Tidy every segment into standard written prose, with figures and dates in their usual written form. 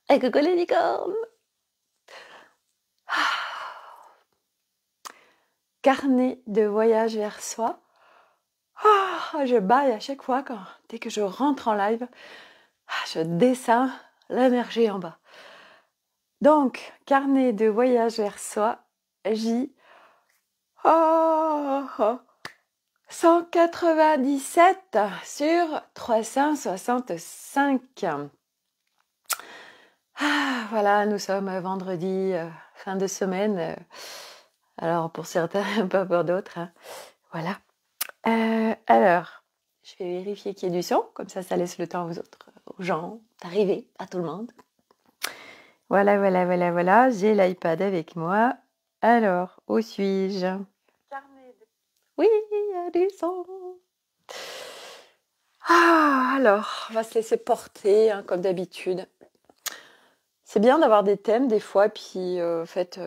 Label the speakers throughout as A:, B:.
A: Et coucou les licornes! Carnet de voyage vers soi. Je baille à chaque fois dès que je rentre en live. Je descends l'énergie en bas. Donc, carnet de voyage vers soi, J. 197 sur 365. Voilà, nous sommes vendredi, fin de semaine. Alors pour certains, pas pour d'autres. Hein. Voilà. Alors, je vais vérifier qu'il y ait du son, comme ça laisse le temps aux autres, aux gens d'arriver, à tout le monde. Voilà. J'ai l'iPad avec moi. Alors, où suis-je? Oui, il y a du son. Alors, on va se laisser porter, hein, comme d'habitude. C'est bien d'avoir des thèmes des fois, puis en fait,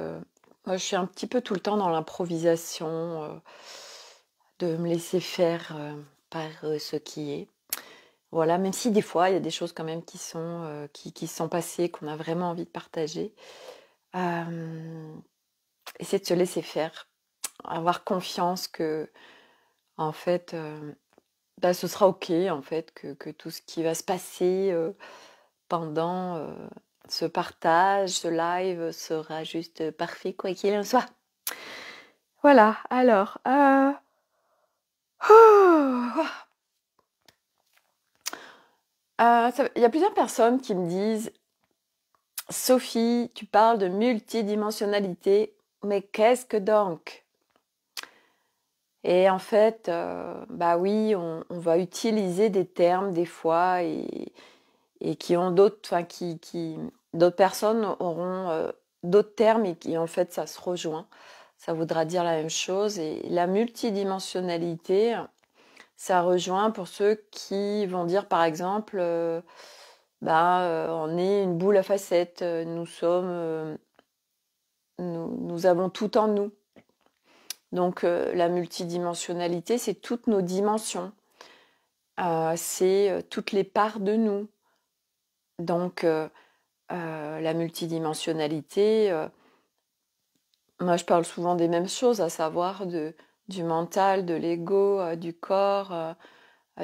A: moi je suis un petit peu tout le temps dans l'improvisation, de me laisser faire par ce qui est. Voilà, même si des fois il y a des choses quand même qui sont passées, qu'on a vraiment envie de partager. Essayer de se laisser faire, avoir confiance que en fait, ce sera ok en fait, que tout ce qui va se passer pendant ce partage, ce live sera juste parfait quoi qu'il en soit. Voilà, alors. Il y a plusieurs personnes qui me disent Sophie, tu parles de multidimensionnalité, mais qu'est-ce que donc? Et en fait, bah oui, on va utiliser des termes des fois et qui ont d'autres, enfin d'autres personnes auront d'autres termes et qui en fait ça se rejoint. Ça voudra dire la même chose. Et la multidimensionnalité, ça rejoint pour ceux qui vont dire par exemple, on est une boule à facettes, nous avons tout en nous. Donc la multidimensionnalité, c'est toutes nos dimensions, c'est toutes les parts de nous. Donc la multidimensionnalité, moi je parle souvent des mêmes choses, à savoir du mental, de l'ego, du corps,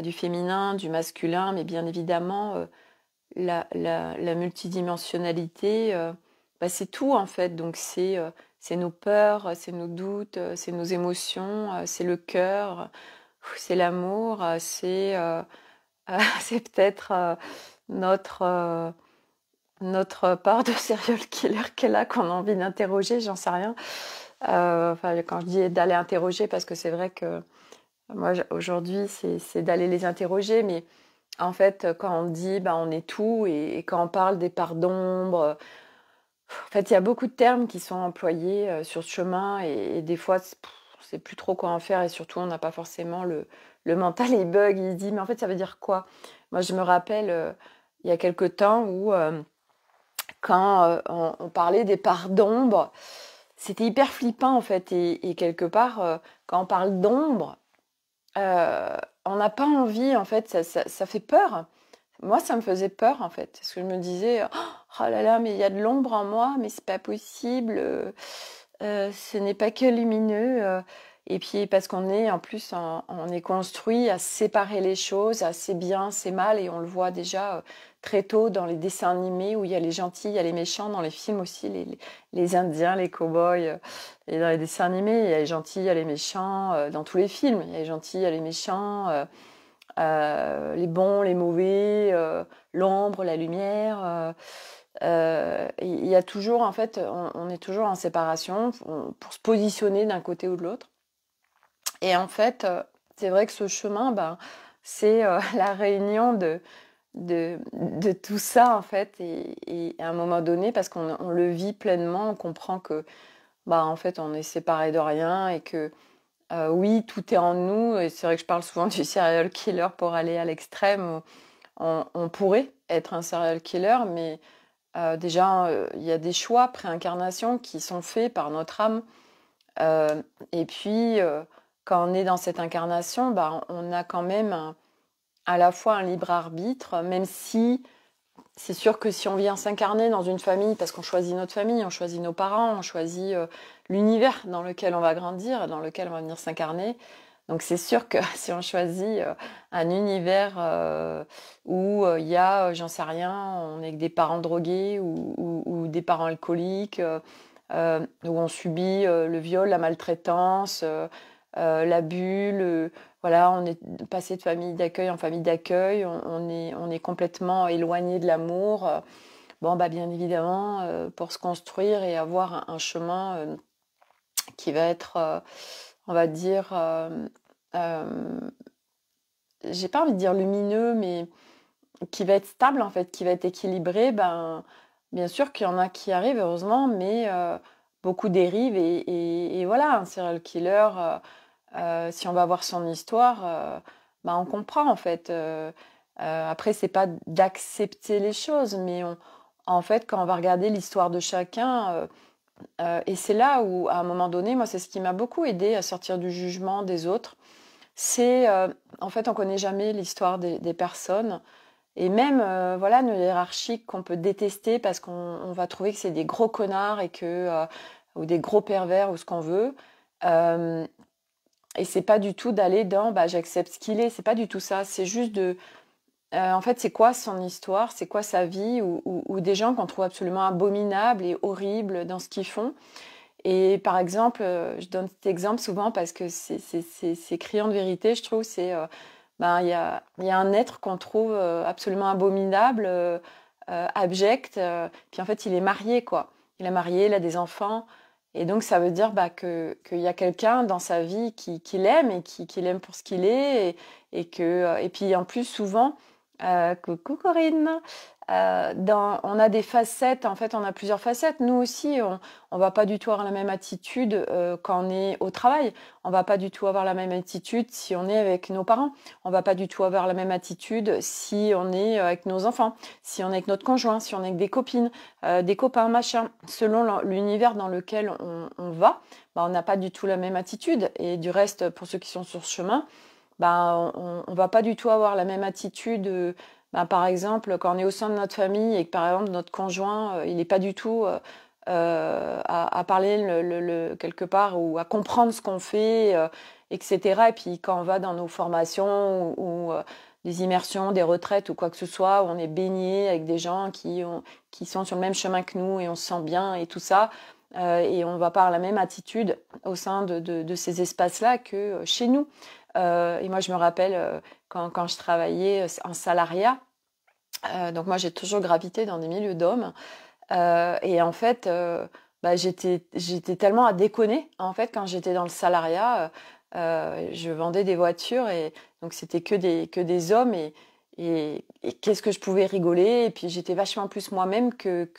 A: du féminin, du masculin, mais bien évidemment la multidimensionnalité, c'est tout en fait. Donc c'est nos peurs, c'est nos doutes, c'est nos émotions, c'est le cœur, c'est l'amour, c'est peut-être notre part de serial killer qui est là, qu'on a envie d'interroger, j'en sais rien. Quand je dis d'aller interroger, parce que c'est vrai que moi aujourd'hui c'est d'aller les interroger, mais en fait quand on dit on est tout et quand on parle des parts d'ombre, en fait il y a beaucoup de termes qui sont employés sur ce chemin et des fois c'est plus trop quoi en faire et surtout on n'a pas forcément le mental, il bug, il se dit mais en fait ça veut dire quoi? Moi je me rappelle il y a quelque temps où quand on parlait des parts d'ombre, c'était hyper flippant en fait. Et quelque part, quand on parle d'ombre, on n'a pas envie, en fait, ça fait peur. Moi, ça me faisait peur en fait. Parce que je me disais, oh là là, mais il y a de l'ombre en moi, mais c'est pas possible. Ce n'est pas que lumineux. Et puis parce qu'on est en plus, on est construit à séparer les choses, à c'est bien, c'est mal, et on le voit déjà très tôt dans les dessins animés où il y a les gentils, il y a les méchants, dans les films aussi, les Indiens, les cow-boys, et dans les dessins animés, il y a les gentils, il y a les méchants, dans tous les films, il y a les gentils, il y a les méchants, les bons, les mauvais, l'ombre, la lumière. Il y a toujours, en fait, on est toujours en séparation pour se positionner d'un côté ou de l'autre. Et en fait, c'est vrai que ce chemin, c'est la réunion de tout ça, en fait. Et à un moment donné, parce qu'on le vit pleinement, on comprend que, en fait, on est séparés de rien et que, oui, tout est en nous. Et c'est vrai que je parle souvent du serial killer pour aller à l'extrême. On pourrait être un serial killer, mais déjà, il y a des choix pré-incarnation qui sont faits par notre âme. Et puis, quand on est dans cette incarnation, on a quand même à la fois un libre arbitre, même si c'est sûr que si on vient s'incarner dans une famille, parce qu'on choisit notre famille, on choisit nos parents, on choisit l'univers dans lequel on va grandir, dans lequel on va venir s'incarner. Donc c'est sûr que si on choisit un univers où il y a, j'en sais rien, on est avec des parents drogués ou des parents alcooliques, où on subit le viol, la maltraitance, l'abus, voilà, on est passé de famille d'accueil en famille d'accueil, on est complètement éloigné de l'amour. Bon, bah, bien évidemment, pour se construire et avoir un chemin qui va être, on va dire, j'ai pas envie de dire lumineux, mais qui va être stable en fait, qui va être équilibré, ben, bien sûr qu'il y en a qui arrivent, heureusement, mais beaucoup dérivent et voilà, un serial killer, si on va voir son histoire, ben, on comprend en fait. Après, c'est pas d'accepter les choses, mais en fait, quand on va regarder l'histoire de chacun, et c'est là où, à un moment donné, moi, c'est ce qui m'a beaucoup aidé à sortir du jugement des autres. C'est, en fait, on connaît jamais l'histoire des personnes. Et même, voilà, nos hiérarchiques qu'on peut détester parce qu'on va trouver que c'est des gros connards et ou des gros pervers ou ce qu'on veut. Euh, et c'est pas du tout d'aller dans, bah, j'accepte ce qu'il est. C'est pas du tout ça. C'est juste en fait, c'est quoi son histoire, c'est quoi sa vie, ou des gens qu'on trouve absolument abominables et horribles dans ce qu'ils font. Et par exemple, je donne cet exemple souvent parce que c'est criant de vérité, je trouve. C'est, ben, il y a un être qu'on trouve absolument abominable, abject, puis en fait, il est marié, quoi. Il est marié, il a des enfants. Et donc, ça veut dire bah, qu'il y a quelqu'un dans sa vie qui l'aime et qui l'aime pour ce qu'il est. Et puis, en plus, souvent, coucou Corinne, on a des facettes, en fait, on a plusieurs facettes. Nous aussi, on va pas du tout avoir la même attitude quand on est au travail. On va pas du tout avoir la même attitude si on est avec nos parents. On va pas du tout avoir la même attitude si on est avec nos enfants, si on est avec notre conjoint, si on est avec des copines, des copains, machin. Selon l'univers dans lequel on va, bah, on n'a pas du tout la même attitude. Et du reste, pour ceux qui sont sur ce chemin, bah, on va pas du tout avoir la même attitude. Bah, par exemple, quand on est au sein de notre famille et que par exemple notre conjoint, il n'est pas du tout à parler quelque part ou à comprendre ce qu'on fait, etc. Et puis quand on va dans nos formations ou des immersions, des retraites ou quoi que ce soit, où on est baigné avec des gens qui sont sur le même chemin que nous et on se sent bien et tout ça, et on va pas avoir la même attitude au sein de ces espaces-là que chez nous. Et moi, je me rappelle quand je travaillais en salariat, donc moi, j'ai toujours gravité dans des milieux d'hommes. Et en fait, bah, j'étais tellement à déconner. En fait, quand j'étais dans le salariat, je vendais des voitures et donc c'était que des hommes et qu'est-ce que je pouvais rigoler. Et puis j'étais vachement plus moi-même que...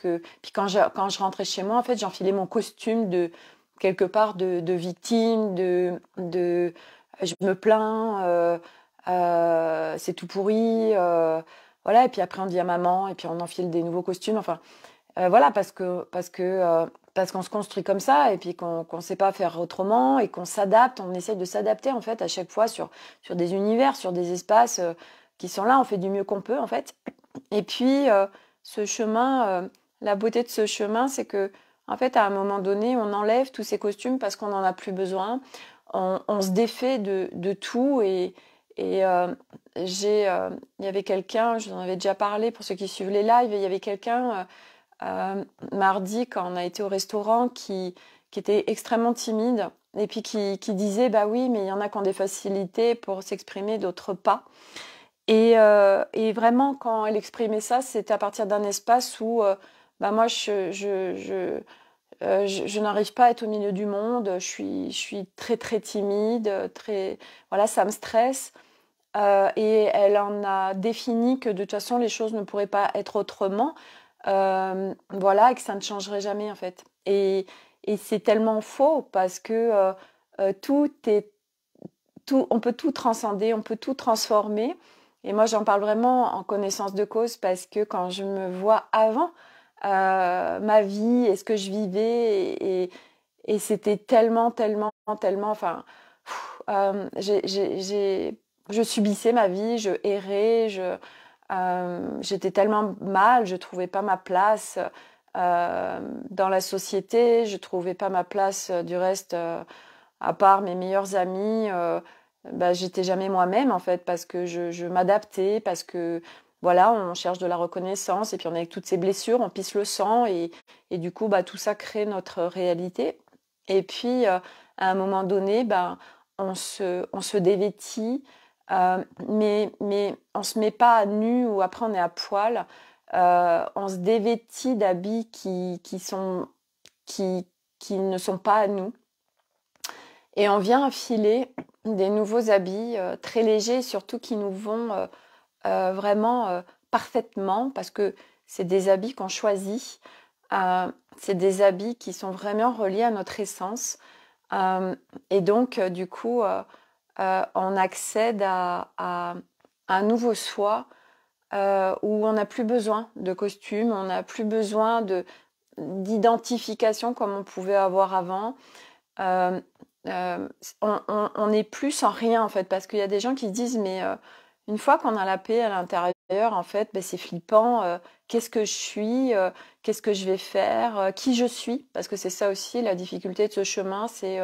A: Puis quand je rentrais chez moi, en fait, j'enfilais mon costume de quelque part de victime, je me plains, c'est tout pourri. Voilà, et puis après on dit à maman, et puis on enfile des nouveaux costumes. Enfin, voilà, parce qu'on se construit comme ça, et puis qu'on ne sait pas faire autrement, et qu'on s'adapte, on essaie de s'adapter en fait à chaque fois sur des univers, sur des espaces qui sont là, on fait du mieux qu'on peut en fait. Et puis ce chemin, la beauté de ce chemin, c'est que en fait à un moment donné, on enlève tous ces costumes parce qu'on n'en a plus besoin, on se défait de tout et il y avait quelqu'un, je vous en avais déjà parlé pour ceux qui suivent les lives, il y avait quelqu'un mardi quand on a été au restaurant qui était extrêmement timide et puis qui disait bah oui mais il y en a qui ont des facilités pour s'exprimer, d'autres pas. Et vraiment quand elle exprimait ça, c'était à partir d'un espace où bah moi je n'arrive pas à être au milieu du monde, je suis très très timide, très voilà ça me stresse. Et elle en a défini que de toute façon les choses ne pourraient pas être autrement, voilà, et que ça ne changerait jamais en fait. Et c'est tellement faux parce que tout est tout, on peut tout transcender, on peut tout transformer. Et moi j'en parle vraiment en connaissance de cause parce que quand je me vois avant ma vie et ce que je vivais et c'était tellement, enfin, je subissais ma vie, je errais, J'étais tellement mal, je trouvais pas ma place dans la société, je trouvais pas ma place du reste, à part mes meilleurs amis. Bah, j'étais jamais moi-même en fait parce que je m'adaptais, parce que voilà, on cherche de la reconnaissance et puis on est avec toutes ces blessures, on pisse le sang et du coup bah, tout ça crée notre réalité. Et puis à un moment donné, bah, on se dévêtit, mais on se met pas à nu ou après on est à poil. On se dévêtit d'habits qui, qui ne sont pas à nous. Et on vient enfiler des nouveaux habits très légers, surtout qui nous vont vraiment parfaitement, parce que c'est des habits qu'on choisit, c'est des habits qui sont vraiment reliés à notre essence. Et donc, du coup, on accède à un nouveau soi où on n'a plus besoin de costume, on n'a plus besoin d'identification comme on pouvait avoir avant. Euh, on n'est plus sans rien en fait, parce qu'il y a des gens qui disent mais une fois qu'on a la paix à l'intérieur, en fait, ben, c'est flippant. Qu'est-ce que je suis, qu'est-ce que je vais faire, qui je suis, parce que c'est ça aussi la difficulté de ce chemin, c'est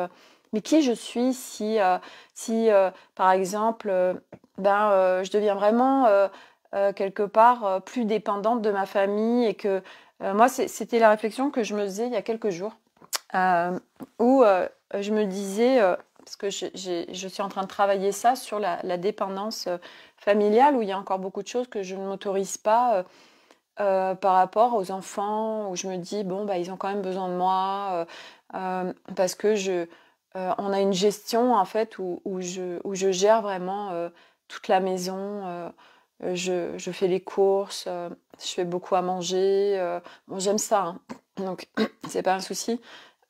A: mais qui je suis si par exemple, je deviens vraiment quelque part plus dépendante de ma famille et que moi c'était la réflexion que je me faisais il y a quelques jours euh, où je me disais, parce que je suis en train de travailler ça sur la dépendance familiale, où il y a encore beaucoup de choses que je ne m'autorise pas par rapport aux enfants, où je me dis, bon, bah, ils ont quand même besoin de moi, parce que on a une gestion, en fait, où je gère vraiment toute la maison. Je fais les courses, je fais beaucoup à manger. Bon, j'aime ça, hein, donc c'est pas un souci.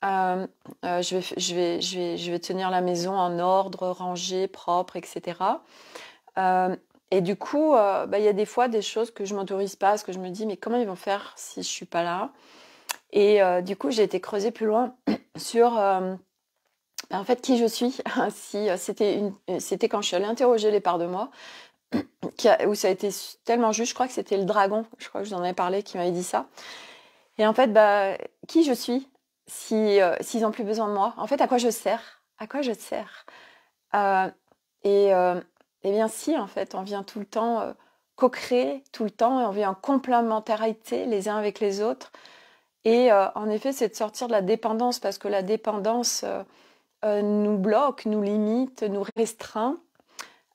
A: Je vais tenir la maison en ordre, rangée, propre, etc. Et du coup, bah, y a des fois des choses que je m'autorise pas, parce que je me dis, mais comment ils vont faire si je suis pas là? Et du coup, j'ai été creuser plus loin sur, en fait, qui je suis. Si c'était quand je suis allée interroger les parts de moi, où ça a été tellement juste, je crois que c'était le dragon, je crois que je vous en avais parlé, qui m'avait dit ça. Et en fait, bah, qui je suis s'ils n'ont plus besoin de moi? En fait, à quoi je sers? À quoi je sers? Euh, et, eh bien, si, en fait, on vient tout le temps co-créer, tout le temps, et on vient en complémentarité les uns avec les autres. Et en effet, c'est de sortir de la dépendance, parce que la dépendance nous bloque, nous limite, nous restreint,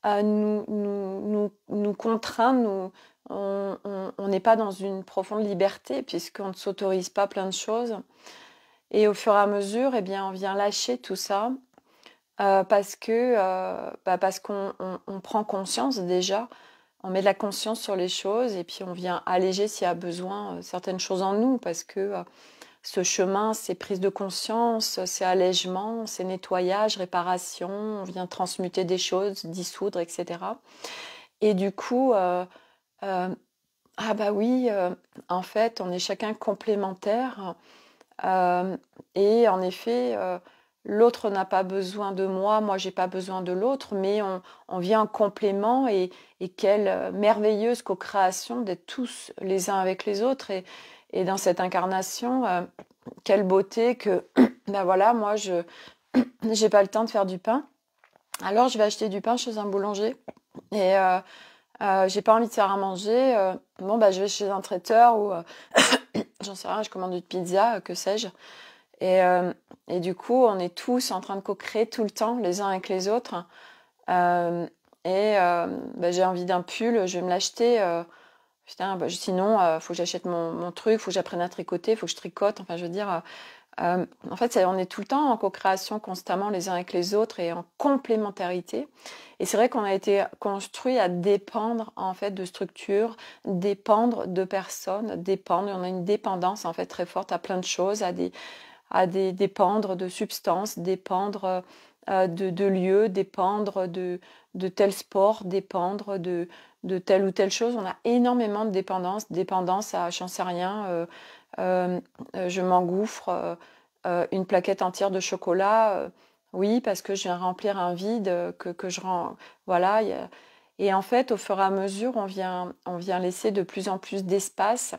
A: nous contraint, on n'est pas dans une profonde liberté, puisqu'on ne s'autorise pas plein de choses. Et au fur et à mesure, eh bien, on vient lâcher tout ça parce qu'on prend conscience déjà, on met de la conscience sur les choses et puis on vient alléger s'il y a besoin certaines choses en nous parce que ce chemin, c'est prise de conscience, c'est allègement, c'est nettoyage, réparation, on vient transmuter des choses, dissoudre, etc. Et du coup, ah bah oui, en fait, on est chacun complémentaires. Et en effet, l'autre n'a pas besoin de moi, moi j'ai pas besoin de l'autre, mais on vient en complément et quelle merveilleuse co-création d'être tous les uns avec les autres. Et dans cette incarnation, quelle beauté que, ben voilà, moi je j'ai pas le temps de faire du pain. Alors je vais acheter du pain chez un boulanger. Et j'ai pas envie de faire à manger. Bon, bah je vais chez un traiteur ou j'en sais rien, je commande une pizza, que sais-je. Et, et du coup, on est tous en train de co-créer tout le temps, les uns avec les autres. Bah, j'ai envie d'un pull, je vais me l'acheter. Putain, bah, sinon, faut que j'achète mon truc, faut que j'apprenne à tricoter, faut que je tricote. Enfin, je veux dire, en fait, on est tout le temps en co-création constamment les uns avec les autres et en complémentarité. Et c'est vrai qu'on a été construit à dépendre en fait de structures, dépendre de personnes, dépendre. On a une dépendance en fait très forte à plein de choses, dépendre de substances, dépendre de lieux, dépendre de tel sport, dépendre de telle ou telle chose. On a énormément de dépendance à, j'en sais rien, je m'engouffre une plaquette entière de chocolat, oui, parce que je viens remplir un vide que je rends. Voilà. Et en fait, au fur et à mesure, on vient laisser de plus en plus d'espace.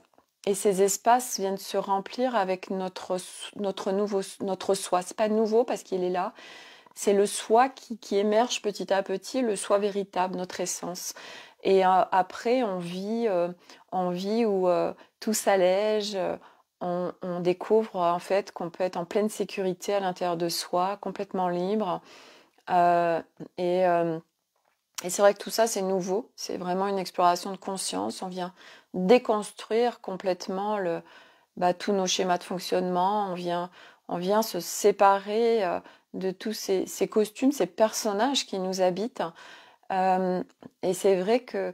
A: Et ces espaces viennent se remplir avec notre soi. C'est pas nouveau parce qu'il est là. C'est le soi qui émerge petit à petit, le soi véritable, notre essence. Et après, on vit où tout s'allège. On découvre en fait qu'on peut être en pleine sécurité à l'intérieur de soi, complètement libre. Euh, et euh, et c'est vrai que tout ça, c'est nouveau. C'est vraiment une exploration de conscience. On vient déconstruire complètement tous nos schémas de fonctionnement. On vient se séparer de tous ces costumes, ces personnages qui nous habitent. Et c'est vrai que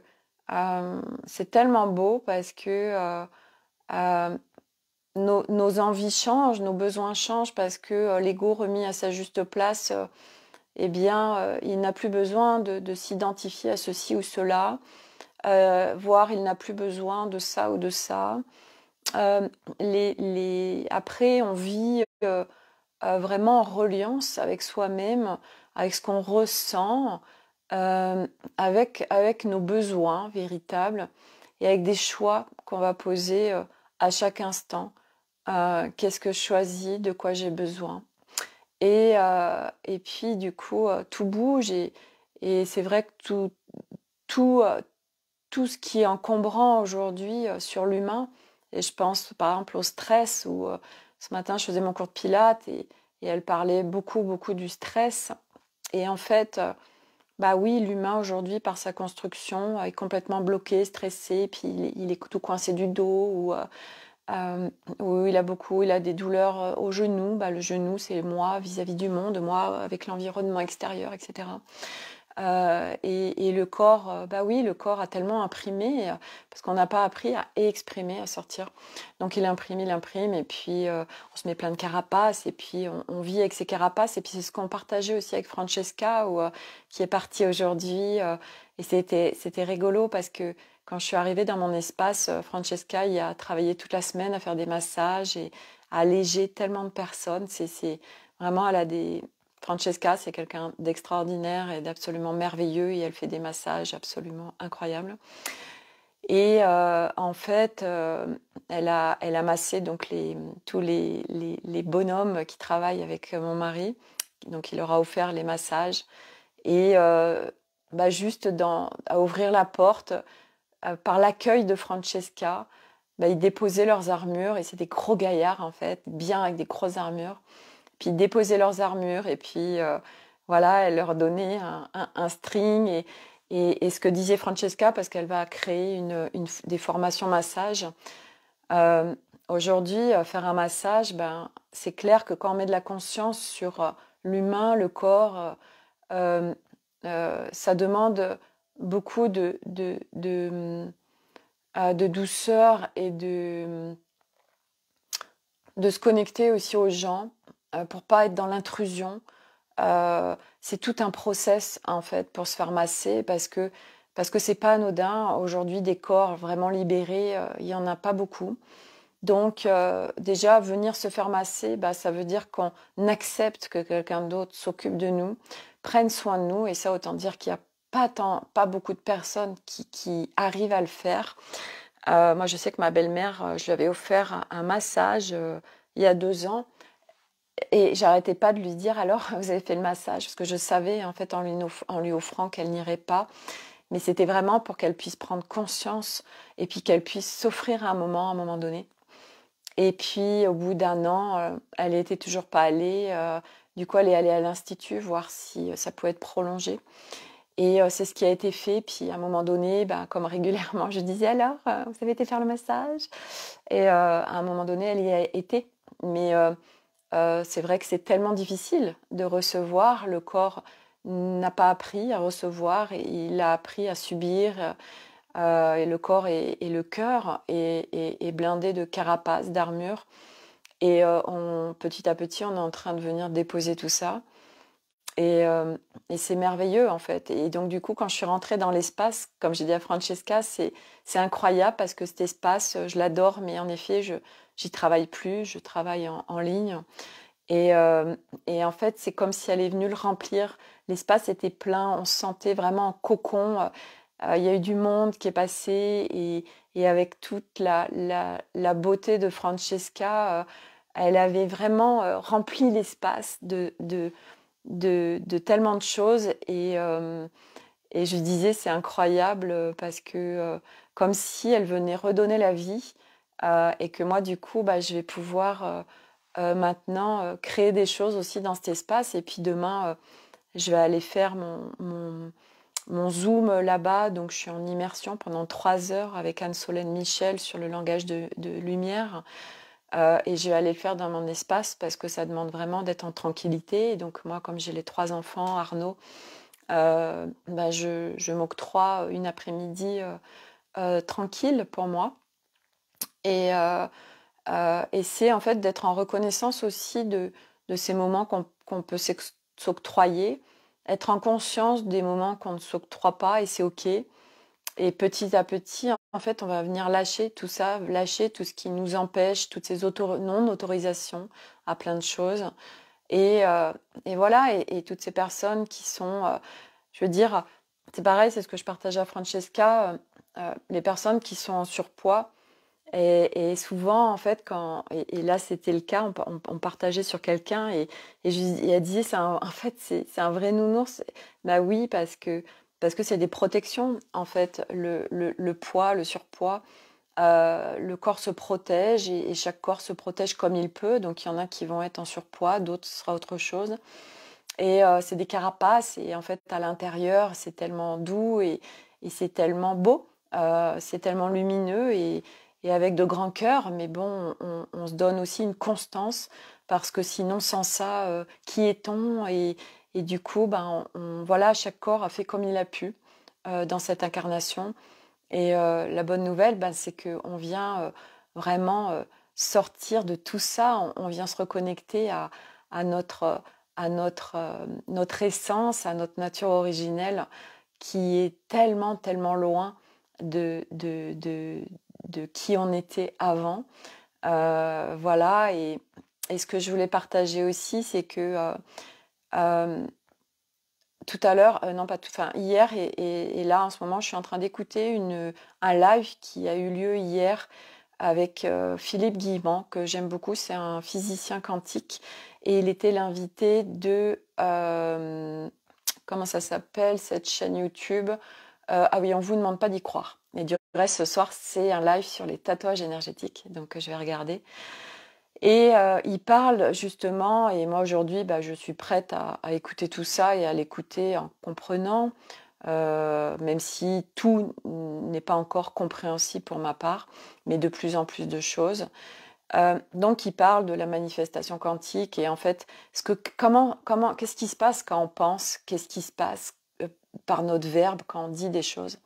A: c'est tellement beau parce que euh, nos envies changent, nos besoins changent parce que l'ego remis à sa juste place, eh bien, il n'a plus besoin de s'identifier à ceci ou cela, voire il n'a plus besoin de ça ou de ça. Après, on vit vraiment en reliance avec soi-même, avec ce qu'on ressent, avec nos besoins véritables et avec des choix qu'on va poser à chaque instant. Qu'est-ce que je choisis, de quoi j'ai besoin. Et puis, du coup, tout bouge et c'est vrai que tout, euh, tout ce qui est encombrant aujourd'hui sur l'humain, et je pense par exemple au stress, où ce matin je faisais mon cours de pilates et elle parlait beaucoup, beaucoup du stress. Et en fait, bah oui, l'humain aujourd'hui, par sa construction, est complètement bloqué, stressé, puis il est tout coincé du dos, euh, où il a des douleurs au genou. Bah, le genou, c'est moi vis-à-vis du monde, moi avec l'environnement extérieur, etc. Et le corps, bah oui, le corps a tellement imprimé, parce qu'on n'a pas appris à exprimer, à sortir. Donc il imprime, et puis on se met plein de carapaces, et puis on vit avec ces carapaces. Et puis c'est ce qu'on partageait aussi avec Francesca, qui est partie aujourd'hui. Et c'était rigolo, parce que quand je suis arrivée dans mon espace, Francesca y a travaillé toute la semaine à faire des massages et à alléger tellement de personnes. C'est vraiment, elle a des... Francesca, c'est quelqu'un d'extraordinaire et d'absolument merveilleux, et elle fait des massages absolument incroyables. Et en fait, elle a massé donc tous les bonhommes qui travaillent avec mon mari. Donc il leur a offert les massages. Et juste à ouvrir la porte, par l'accueil de Francesca, ils déposaient leurs armures, et c'est des gros gaillards en fait, bien avec des grosses armures. Puis ils déposaient leurs armures, et puis voilà, elle leur donnait un string. Et ce que disait Francesca, parce qu'elle va créer des formations massage. Euh, Aujourd'hui, faire un massage, c'est clair que quand on met de la conscience sur l'humain, le corps, euh, ça demande beaucoup de douceur et de se connecter aussi aux gens, pour pas être dans l'intrusion. C'est tout un process en fait pour se faire masser, parce que c'est pas anodin. Aujourd'hui, des corps vraiment libérés, il y en a pas beaucoup. Donc déjà, venir se faire masser, ça veut dire qu'on accepte que quelqu'un d'autre s'occupe de nous, prenne soin de nous. Et ça, autant dire qu'il y a pas beaucoup de personnes qui arrivent à le faire. Moi, je sais que ma belle-mère, je lui avais offert un massage il y a 2 ans. Et j'arrêtais pas de lui dire: alors, vous avez fait le massage? Parce que je savais, en fait, en lui offrant, qu'elle n'irait pas. Mais c'était vraiment pour qu'elle puisse prendre conscience, et puis qu'elle puisse s'offrir un moment donné. Et puis, au bout d'1 an, elle n'était toujours pas allée. Du coup, elle est allée à l'institut voir si ça pouvait être prolongé. Et c'est ce qui a été fait. Puis, à un moment donné, comme régulièrement, je disais: alors, vous avez été faire le massage? Et à un moment donné, elle y a été. Mais c'est vrai que c'est tellement difficile de recevoir. Le corps n'a pas appris à recevoir, et il a appris à subir. Et le corps et le cœur est blindé de carapaces, d'armures. Et petit à petit, on est en train de venir déposer tout ça. Et c'est merveilleux en fait. Et donc du coup, quand je suis rentrée dans l'espace, comme j'ai dit à Francesca, c'est incroyable, parce que cet espace, je l'adore, mais en effet, j'y travaille plus, je travaille en ligne. Et en fait, c'est comme si elle est venue le remplir, l'espace était plein, on se sentait vraiment en cocon. Il y a eu du monde qui est passé et avec toute la beauté de Francesca, elle avait vraiment rempli l'espace de tellement de choses et je disais c'est incroyable parce que comme si elle venait redonner la vie et que moi du coup bah, je vais pouvoir maintenant créer des choses aussi dans cet espace et puis demain je vais aller faire mon Zoom là-bas, donc je suis en immersion pendant 3 heures avec Anne-Solène Michel sur le langage de lumière. Et je vais aller le faire dans mon espace parce que ça demande vraiment d'être en tranquillité. Et donc moi, comme j'ai les 3 enfants, Arnaud, bah, je m'octroie une après-midi tranquille pour moi. Et c'est en fait d'être en reconnaissance aussi de ces moments qu'on peut s'octroyer, être en conscience des moments qu'on ne s'octroie pas et c'est OK. Et petit à petit, en fait, on va venir lâcher tout ça, lâcher tout ce qui nous empêche, toutes ces non-autorisations à plein de choses. Et voilà, et toutes ces personnes qui sont, je veux dire, c'est pareil, c'est ce que je partage à Francesca, les personnes qui sont en surpoids. Et souvent, en fait, et là c'était le cas, on partageait sur quelqu'un et elle disait, en fait, c'est un vrai nounours. Bah oui, parce que c'est des protections, en fait, le poids, le surpoids. Le corps se protège et chaque corps se protège comme il peut. Donc il y en a qui vont être en surpoids, d'autres ce sera autre chose. Et c'est des carapaces et en fait à l'intérieur c'est tellement doux et c'est tellement beau, c'est tellement lumineux et avec de grands cœurs. Mais bon, on se donne aussi une constance parce que sinon sans ça, qui est-on et du coup, ben, voilà, chaque corps a fait comme il a pu dans cette incarnation. Et la bonne nouvelle, ben, c'est qu'on vient vraiment sortir de tout ça, on vient se reconnecter à notre essence, à notre nature originelle, qui est tellement, tellement loin de qui on était avant. Voilà, et ce que je voulais partager aussi, c'est que euh, tout à l'heure, non pas tout, enfin hier et là en ce moment, je suis en train d'écouter un live qui a eu lieu hier avec Philippe Guillemant, que j'aime beaucoup, c'est un physicien quantique et il était l'invité de comment ça s'appelle cette chaîne YouTube? Ah oui, on vous demande pas d'y croire. Et du reste, ce soir, c'est un live sur les tatouages énergétiques, donc je vais regarder. Et il parle justement, et moi aujourd'hui, bah, je suis prête à écouter tout ça et à l'écouter en comprenant, même si tout n'est pas encore compréhensible pour ma part, mais de plus en plus de choses. Donc il parle de la manifestation quantique et en fait, qu'est-ce qui se passe quand on pense, qu'est-ce qui se passe par notre verbe quand on dit des choses.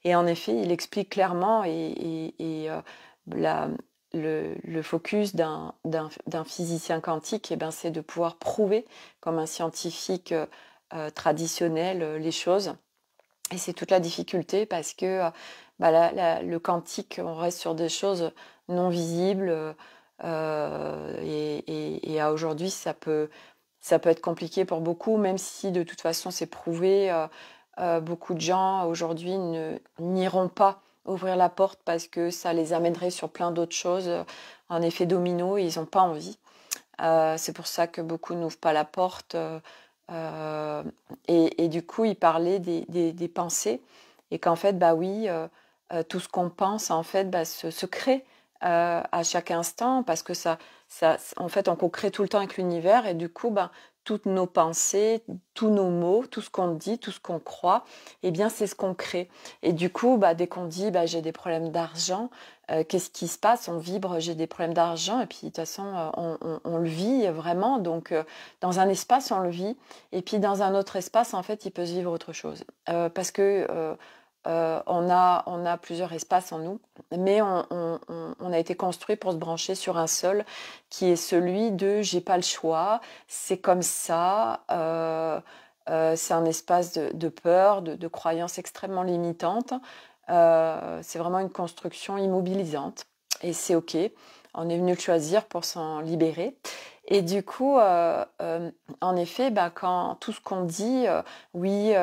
A: Et en effet, il explique clairement la, le focus d'un physicien quantique, eh ben, c'est de pouvoir prouver, comme un scientifique traditionnel, les choses. Et c'est toute la difficulté parce que bah, le quantique, on reste sur des choses non visibles. Et à aujourd'hui, ça peut être compliqué pour beaucoup, même si de toute façon c'est prouvé. Beaucoup de gens aujourd'hui n'iront pas ouvrir la porte parce que ça les amènerait sur plein d'autres choses, en effet domino, et ils n'ont pas envie. C'est pour ça que beaucoup n'ouvrent pas la porte. Et du coup, il parlait des pensées et qu'en fait, bah oui, tout ce qu'on pense, en fait, bah, se crée à chaque instant parce que en fait, on co-crée tout le temps avec l'univers et du coup, bah, toutes nos pensées, tous nos mots, tout ce qu'on dit, tout ce qu'on croit, eh bien, c'est ce qu'on crée. Et du coup, bah, dès qu'on dit, bah, j'ai des problèmes d'argent, qu'est-ce qui se passe? On vibre, j'ai des problèmes d'argent, et puis de toute façon, on le vit vraiment. Donc, dans un espace, on le vit, et puis dans un autre espace, en fait, il peut se vivre autre chose. Parce que on a plusieurs espaces en nous, mais on a été construit pour se brancher sur un seul, qui est celui de j'ai pas le choix, c'est comme ça. C'est un espace de peur, de croyances extrêmement limitantes. C'est vraiment une construction immobilisante. et c'est OK. On est venu le choisir pour s'en libérer. Et du coup, en effet, quand tout ce qu'on dit, oui,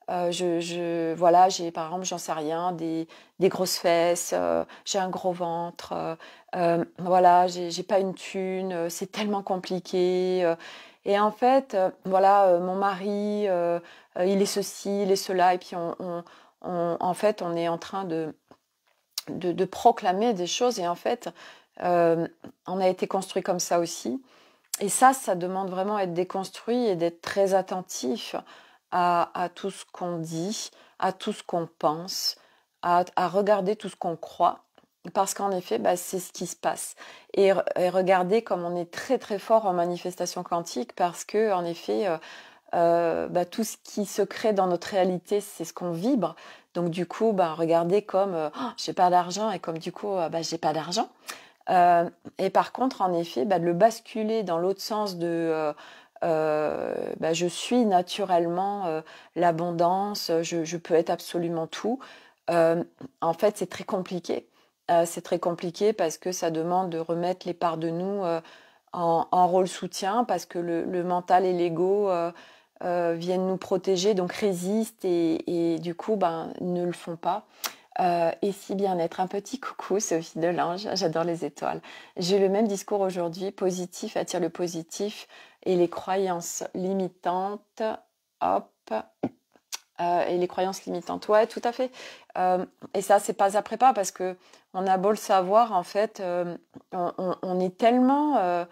A: voilà, j'ai par exemple, j'en sais rien, des grosses fesses, j'ai un gros ventre, voilà, j'ai pas une thune, c'est tellement compliqué. Et en fait, voilà, mon mari, il est ceci, il est cela, et puis en fait, on est en train de proclamer des choses, et en fait, on a été construit comme ça aussi. Et ça demande vraiment d'être déconstruit et d'être très attentif à tout ce qu'on dit, à tout ce qu'on pense, à regarder tout ce qu'on croit. Parce qu'en effet, c'est ce qui se passe. Et regarder comme on est très très fort en manifestation quantique, parce que en effet, tout ce qui se crée dans notre réalité, c'est ce qu'on vibre. Donc du coup, regardez comme j'ai pas d'argent, et comme du coup, j'ai pas d'argent. Et par contre, en effet, de le basculer dans l'autre sens de je suis naturellement l'abondance, je peux être absolument tout. En fait, c'est très compliqué. C'est très compliqué parce que ça demande de remettre les parts de nous en rôle soutien, parce que le mental et l'ego viennent nous protéger, donc résistent, et du coup, ne le font pas. Et si bien-être, un petit coucou, Sophie Delange, j'adore les étoiles. J'ai le même discours aujourd'hui, positif attire le positif, et les croyances limitantes, hop, et les croyances limitantes, ouais, tout à fait. Et ça, c'est pas après pas, parce que on a beau le savoir, en fait, on est tellement,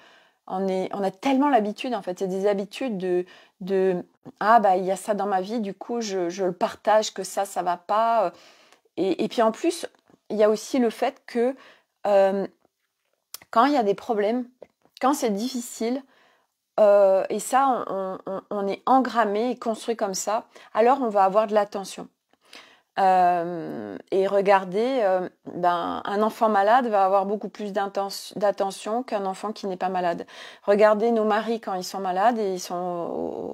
A: on a tellement l'habitude, en fait, c'est des habitudes de il y a ça dans ma vie, du coup, je le partage, que ça va pas. Et puis en plus, il y a aussi le fait que quand il y a des problèmes, quand c'est difficile, et ça, on est engrammé et construit comme ça, alors on va avoir de l'attention. Et regardez, un enfant malade va avoir beaucoup plus d'attention qu'un enfant qui n'est pas malade. Regardez nos maris quand ils sont malades et ils sont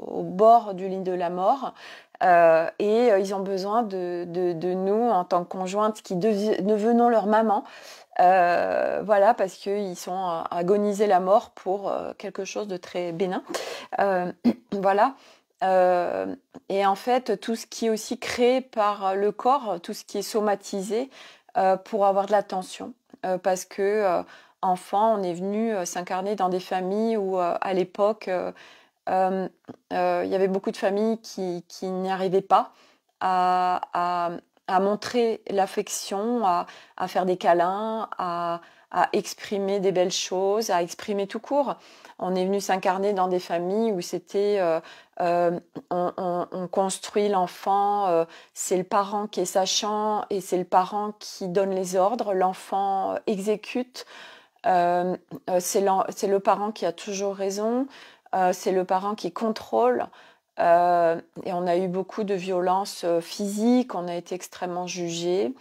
A: au bord du lit de la mort. Et ils ont besoin de nous en tant que conjointes qui devenons leur maman. Voilà, parce qu'ils sont à agoniser la mort pour quelque chose de très bénin. Voilà. Et en fait, tout ce qui est aussi créé par le corps, tout ce qui est somatisé, pour avoir de l'attention. Parce que, enfant, on est venu s'incarner dans des familles où, à l'époque, il y avait beaucoup de familles qui n'y arrivaient pas à, à montrer l'affection, à faire des câlins, à exprimer des belles choses, à exprimer tout court. On est venu s'incarner dans des familles où c'était on construit l'enfant, c'est le parent qui est sachant et c'est le parent qui donne les ordres, l'enfant exécute, c'est le parent qui a toujours raison, c'est le parent qui contrôle. Et on a eu beaucoup de violences physiques, on a été extrêmement jugés.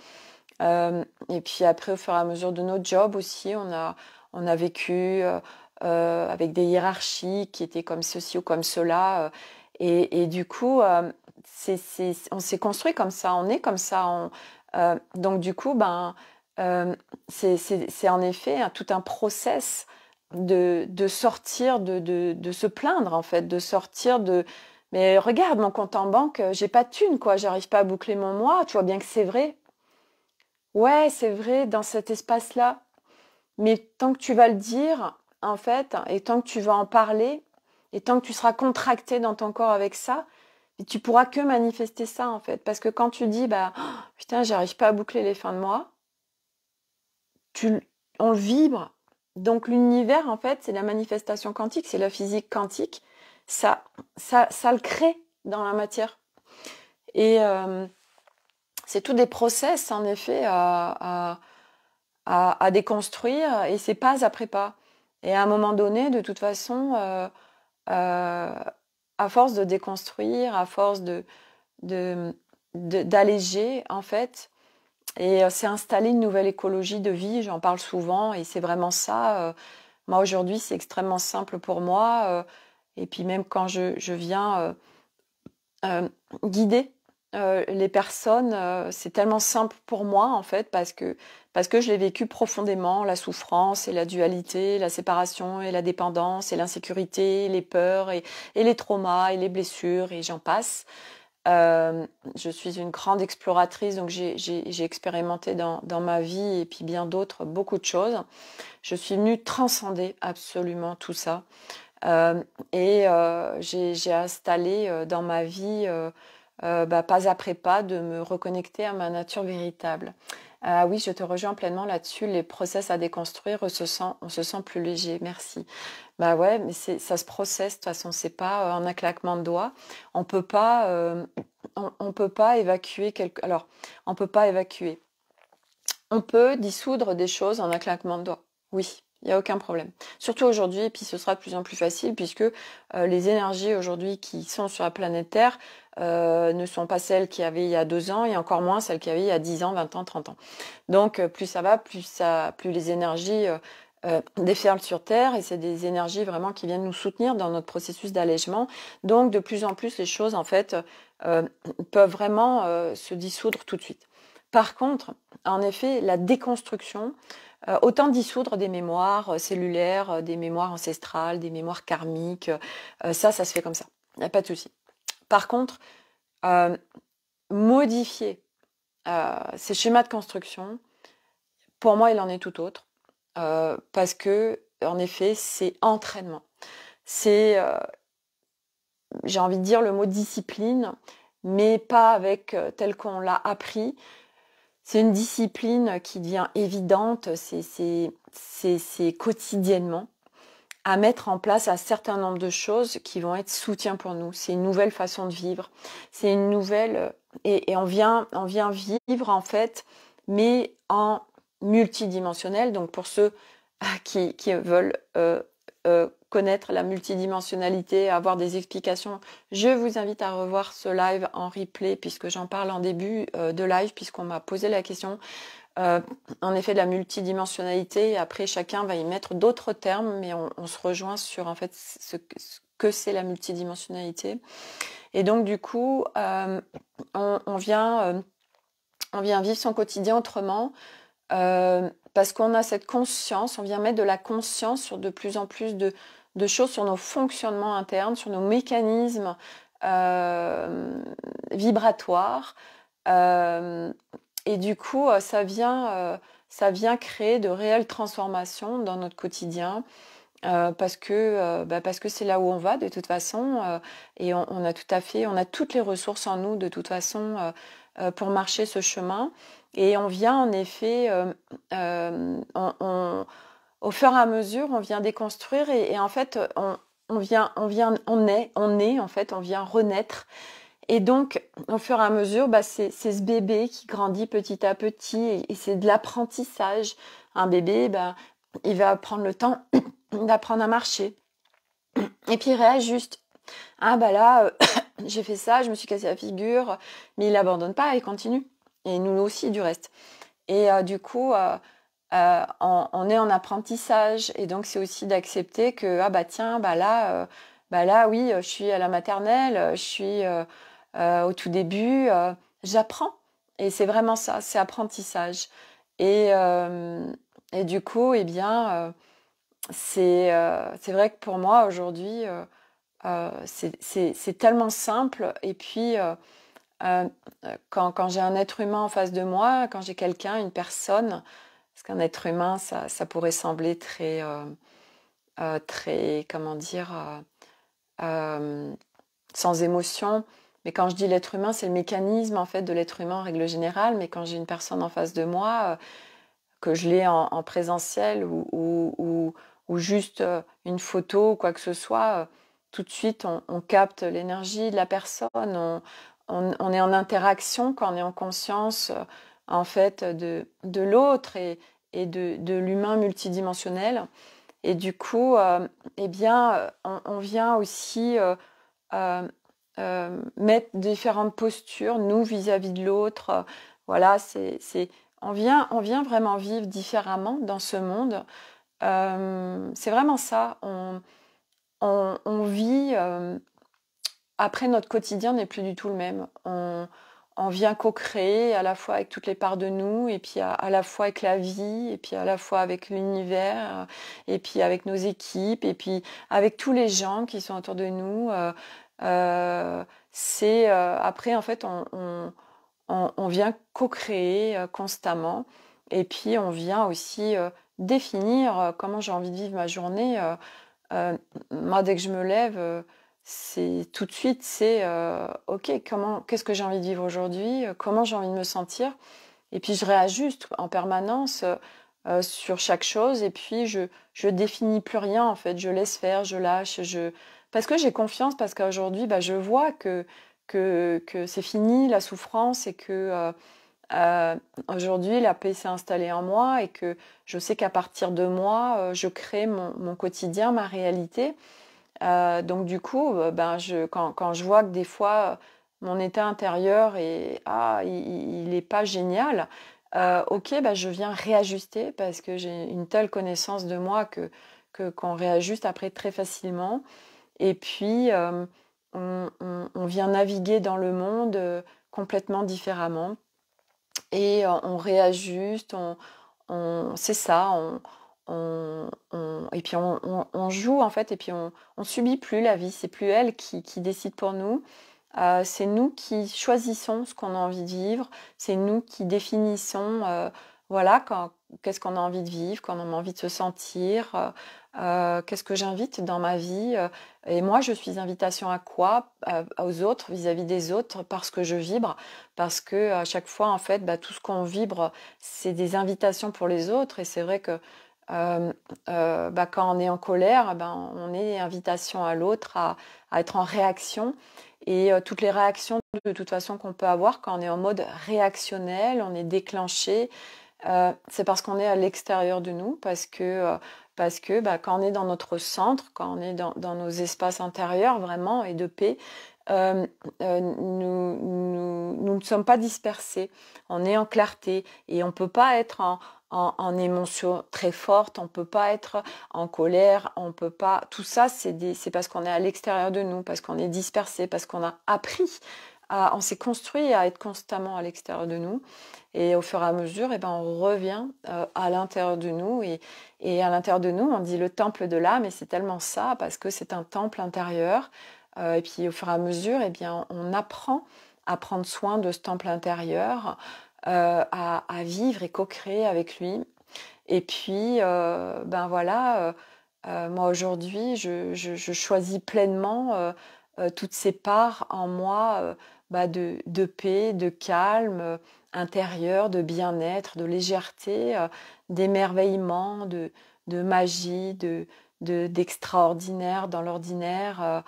A: Et puis après, au fur et à mesure de notre job aussi, on a vécu avec des hiérarchies qui étaient comme ceci ou comme cela. Et du coup, on s'est construit comme ça, on est comme ça. Donc du coup, c'est en effet tout un process de sortir, de se plaindre, en fait, de sortir de... Mais regarde, mon compte en banque, j'ai pas de thune, quoi, j'arrive pas à boucler mon mois, tu vois bien que c'est vrai. Ouais, c'est vrai, dans cet espace-là. Mais tant que tu vas le dire, en fait, et tant que tu vas en parler, et tant que tu seras contracté dans ton corps avec ça, tu pourras que manifester ça, en fait. Parce que quand tu dis, oh, putain, j'arrive pas à boucler les fins de mois, on le vibre. Donc l'univers, en fait, c'est la manifestation quantique, c'est la physique quantique. Ça le crée dans la matière. Et c'est tout des process, en effet, à déconstruire, et c'est pas après pas. Et à un moment donné, de toute façon, à force de déconstruire, à force d'alléger, en fait, et c'est installer une nouvelle écologie de vie, j'en parle souvent, et c'est vraiment ça. Moi, aujourd'hui, c'est extrêmement simple pour moi. Et puis même quand je viens guider les personnes, c'est tellement simple pour moi, en fait, parce que je l'ai vécu profondément, la souffrance et la dualité, la séparation et la dépendance et l'insécurité, les peurs et les traumas et les blessures et j'en passe. Je suis une grande exploratrice, donc j'ai expérimenté dans ma vie et puis bien d'autres beaucoup de choses. Je suis venue transcender absolument tout ça. J'ai installé dans ma vie, pas après pas, de me reconnecter à ma nature véritable. Ah oui, je te rejoins pleinement là-dessus. Les process à déconstruire, on se sent plus léger. Merci. Bah ouais, mais ça se processe. De toute façon, c'est pas en un claquement de doigts. On peut pas, on peut pas évacuer quelque. Alors, on peut pas évacuer. On peut dissoudre des choses en un claquement de doigts. Oui, il n'y a aucun problème. Surtout aujourd'hui, et puis ce sera de plus en plus facile puisque les énergies aujourd'hui qui sont sur la planète Terre ne sont pas celles qu'il y avait il y a 2 ans et encore moins celles qu'il y avait il y a 10 ans, 20 ans, 30 ans. Donc plus ça va, plus les énergies déferlent sur Terre et c'est des énergies vraiment qui viennent nous soutenir dans notre processus d'allègement. Donc de plus en plus les choses en fait peuvent vraiment se dissoudre tout de suite. Par contre, en effet, la déconstruction, autant dissoudre des mémoires cellulaires, des mémoires ancestrales, des mémoires karmiques, ça se fait comme ça. Il n'y a pas de souci. Par contre, modifier ces schémas de construction, pour moi, il en est tout autre. Parce que, en effet, c'est entraînement. C'est, j'ai envie de dire le mot discipline, mais pas avec tel qu'on l'a appris. C'est une discipline qui devient évidente, c'est quotidiennement à mettre en place un certain nombre de choses qui vont être soutien pour nous. C'est une nouvelle façon de vivre. C'est une nouvelle et on vient vivre en fait, mais en multidimensionnel. Donc pour ceux qui veulent connaître la multidimensionnalité, avoir des explications, je vous invite à revoir ce live en replay puisque j'en parle en début de live puisqu'on m'a posé la question. En effet, de la multidimensionnalité, après chacun va y mettre d'autres termes, mais on se rejoint sur en fait ce que c'est la multidimensionnalité. Et donc du coup, on vient vivre son quotidien autrement parce qu'on a cette conscience, on vient mettre de la conscience sur de plus en plus de choses, sur nos fonctionnements internes, sur nos mécanismes vibratoires. Et du coup, ça vient créer de réelles transformations dans notre quotidien parce que c'est là où on va de toute façon et on a on a toutes les ressources en nous de toute façon pour marcher ce chemin. Et on vient en effet, au fur et à mesure, on vient déconstruire et en fait, on est en fait, on vient renaître. Et donc, au fur et à mesure, c'est ce bébé qui grandit petit à petit et c'est de l'apprentissage. Un bébé, il va prendre le temps d'apprendre à marcher. Et puis il réajuste. Ah là, j'ai fait ça, je me suis cassé la figure, mais il n'abandonne pas, il continue. Et nous aussi du reste. Et du coup, on est en apprentissage. Et donc c'est aussi d'accepter que, là, oui, je suis à la maternelle, je suis au tout début, j'apprends. Et c'est vraiment ça, c'est apprentissage. Et, et du coup, eh bien, c'est vrai que pour moi, aujourd'hui, c'est tellement simple. Et puis, quand j'ai un être humain en face de moi, quand j'ai quelqu'un, une personne, parce qu'un être humain, ça pourrait sembler très, comment dire, sans émotion. Mais quand je dis l'être humain, c'est le mécanisme en fait de l'être humain en règle générale. Mais quand j'ai une personne en face de moi, que je l'ai en présentiel ou juste une photo ou quoi que ce soit, tout de suite on capte l'énergie de la personne, on est en interaction quand on est en conscience en fait de l'autre et de l'humain multidimensionnel. Et du coup, eh bien, on vient aussi mettre différentes postures, nous, vis-à-vis de l'autre. Voilà, on vient vraiment vivre différemment dans ce monde. C'est vraiment ça. On vit. Après, notre quotidien n'est plus du tout le même. on vient co-créer à la fois avec toutes les parts de nous, et puis à la fois avec la vie, et puis à la fois avec l'univers, et puis avec nos équipes, et puis avec tous les gens qui sont autour de nous. Après, en fait, on vient co-créer constamment, et puis on vient aussi définir comment j'ai envie de vivre ma journée. Moi, dès que je me lève, c'est tout de suite, ok, qu'est-ce que j'ai envie de vivre aujourd'hui, comment j'ai envie de me sentir, et puis je réajuste en permanence sur chaque chose, et puis je définis plus rien en fait, je laisse faire, je lâche, parce que j'ai confiance, parce qu'aujourd'hui, je vois que c'est fini la souffrance, et que aujourd'hui la paix s'est installée en moi, et que je sais qu'à partir de moi, je crée mon quotidien, ma réalité. Donc du coup, quand je vois que des fois mon état intérieur il est pas génial, ok, je viens réajuster, parce que j'ai une telle connaissance de moi qu'on réajuste après très facilement. Et puis on vient naviguer dans le monde complètement différemment, et on réajuste, c'est ça, et puis on joue en fait, et puis on subit plus la vie, c'est plus elle qui décide pour nous. C'est nous qui choisissons ce qu'on a envie de vivre, c'est nous qui définissons, voilà, qu'est-ce qu'on a envie de vivre, quand on a envie de se sentir, qu'est-ce que j'invite dans ma vie. Et moi, je suis invitation à quoi? Aux autres, vis-à-vis des autres, parce que je vibre, parce que à chaque fois, en fait, tout ce qu'on vibre, c'est des invitations pour les autres. Et c'est vrai que quand on est en colère, on est invitation à l'autre à être en réaction. Et toutes les réactions, de toute façon, qu'on peut avoir quand on est en mode réactionnel, on est déclenché, c'est parce qu'on est à l'extérieur de nous, parce que quand on est dans notre centre, quand on est dans nos espaces intérieurs vraiment et de paix, nous ne sommes pas dispersés, on est en clarté, et on ne peut pas être en émotion très forte, on ne peut pas être en colère, on peut pas. Tout ça, c'est parce qu'on est à l'extérieur de nous, parce qu'on est dispersé, parce qu'on a appris, on s'est construit à être constamment à l'extérieur de nous. Et au fur et à mesure, on revient à l'intérieur de nous. Et à l'intérieur de nous, on dit le temple de l'âme, et c'est tellement ça, parce que c'est un temple intérieur. Et puis au fur et à mesure, on apprend à prendre soin de ce temple intérieur, à vivre et co-créer avec lui. Et puis, voilà, moi aujourd'hui, je choisis pleinement toutes ces parts en moi, de paix, de calme intérieur, de bien-être, de légèreté, d'émerveillement, de magie, d'extraordinaire dans l'ordinaire.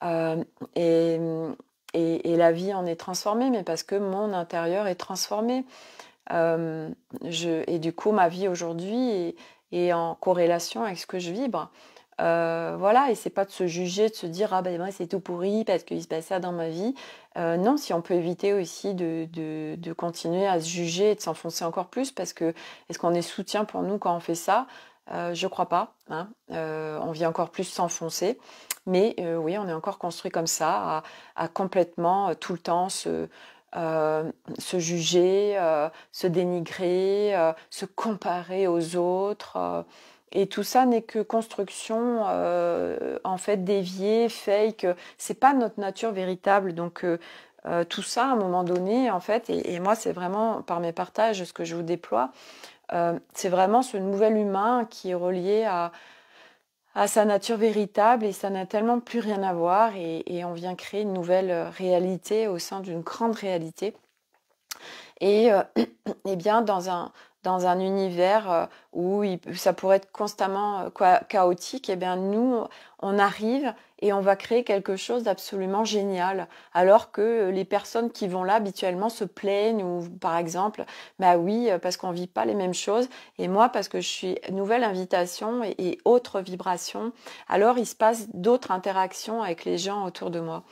A: Euh, et, et la vie en est transformée, mais parce que mon intérieur est transformé. Et du coup, ma vie aujourd'hui est en corrélation avec ce que je vibre. Voilà, et c'est pas de se juger, de se dire moi c'est tout pourri parce qu'il se passe ça dans ma vie. Non, si on peut éviter aussi de continuer à se juger et de s'enfoncer encore plus, parce que est-ce qu'on est soutien pour nous quand on fait ça? Je crois pas, hein. On vient encore plus s'enfoncer, mais oui, on est encore construit comme ça, à complètement tout le temps se juger, se dénigrer, se comparer aux autres. Et tout ça n'est que construction, en fait, déviée, fake. C'est pas notre nature véritable. Donc, tout ça, à un moment donné, en fait, et moi, c'est vraiment par mes partages, ce que je vous déploie, c'est vraiment ce nouvel humain qui est relié à sa nature véritable, et ça n'a tellement plus rien à voir, et on vient créer une nouvelle réalité au sein d'une grande réalité. Et, eh bien dans un univers où ça pourrait être constamment chaotique, eh bien nous, on arrive et on va créer quelque chose d'absolument génial. Alors que les personnes qui vont là habituellement se plaignent, ou par exemple, oui, parce qu'on ne vit pas les mêmes choses. Et moi, parce que je suis nouvelle invitation et autre vibration, alors il se passe d'autres interactions avec les gens autour de moi.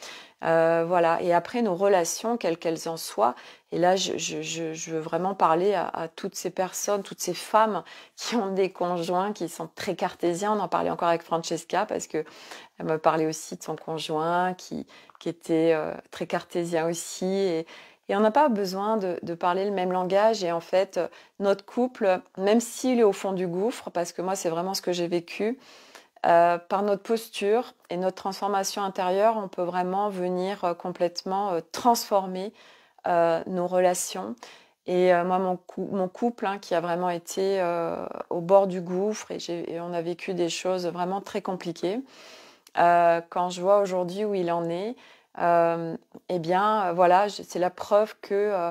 A: Voilà. Et après, nos relations, quelles qu'elles en soient, et là, je veux vraiment parler à toutes ces personnes, toutes ces femmes qui ont des conjoints qui sont très cartésiens. On en parlait encore avec Francesca, parce qu'elle me parlait aussi de son conjoint qui était très cartésien aussi. Et et on n'a pas besoin de parler le même langage. Et en fait, notre couple, même s'il est au fond du gouffre, parce que moi, c'est vraiment ce que j'ai vécu, par notre posture et notre transformation intérieure, on peut vraiment venir complètement transformer nos relations. Et moi, mon couple, hein, qui a vraiment été au bord du gouffre, et on a vécu des choses vraiment très compliquées. Quand je vois aujourd'hui où il en est, eh bien, voilà, c'est la preuve que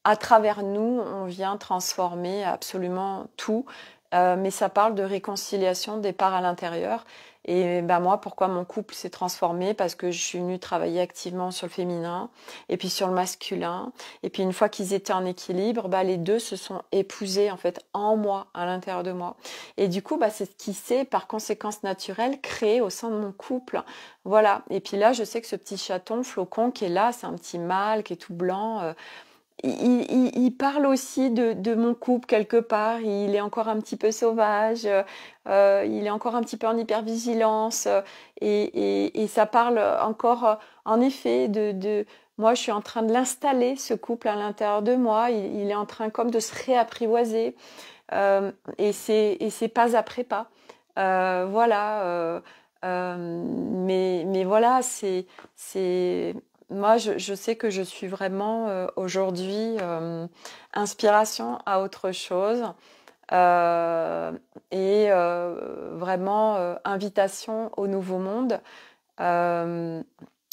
A: à travers nous, on vient transformer absolument tout. Mais ça parle de réconciliation des parts à l'intérieur. Et ben moi, pourquoi mon couple s'est transformé? Parce que je suis venue travailler activement sur le féminin et puis sur le masculin. Et puis une fois qu'ils étaient en équilibre, bah, les deux se sont épousés en fait en moi, à l'intérieur de moi. Et du coup, bah, c'est ce qui s'est par conséquence naturelle créé au sein de mon couple. Voilà. Et puis là, je sais que ce petit chaton flocon qui est là, c'est un petit mâle qui est tout blanc. Il parle aussi de mon couple quelque part. Il est encore un petit peu sauvage, il est encore un petit peu en hypervigilance, et ça parle encore, en effet, moi, je suis en train de l'installer, ce couple à l'intérieur de moi. Il est en train comme de se réapprivoiser, et c'est pas après pas. Voilà. Mais voilà, c'est moi, je sais que je suis vraiment aujourd'hui inspiration à autre chose, et vraiment invitation au nouveau monde. Euh,